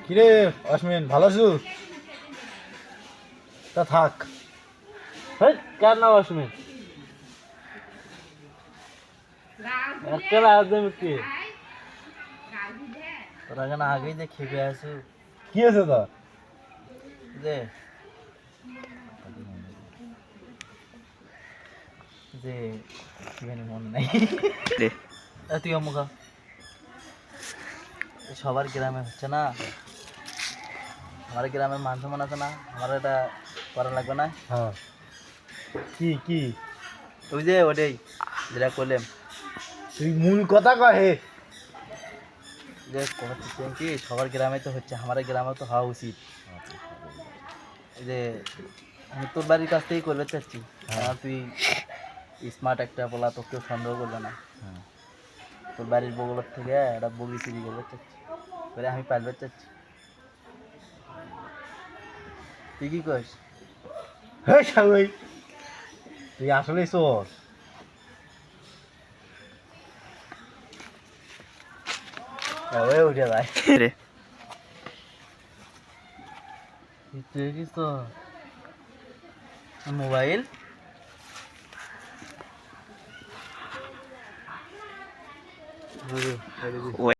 কিরে অশ্মিন ভালো আছো? তা থাক। হেই কার নাম অশ্মিন? একেলা আদম কি? তোরা কেন আগেই যে খেপে আছো? কি আছে তোর? যে যে কি জানি মনে নাই। তুই অমুখা সবার গ্রামে হচ্ছে না, আমার গ্রামের মান সম্মান আছে না, আমার এটা করা লাগবে না। হ্যাঁ কি কি ওই যে ওটাই যেটা করলাম, তুই মূল কথা কয় হে। যে হচ্ছে কি সবার গ্রামে তো হচ্ছে, আমার গ্রামে তো হওয়া উচিত। এই যে আমি তোর বাড়ির কাছ থেকেই করবে চাচ্ছি, কারণ তুই স্মার্ট একটা বলা, তো কেউ সন্দেহ করবে না। তোর বাড়ির বগলের থেকে একটা বগি চুরি করবে চাচ্ছি, করে আমি পালবে চাচ্ছি। তুই কি করিস? হে শালই, তুই আসলেই চোর। ওই উঠে যায় রে তুই কি তো মোবাইল ওই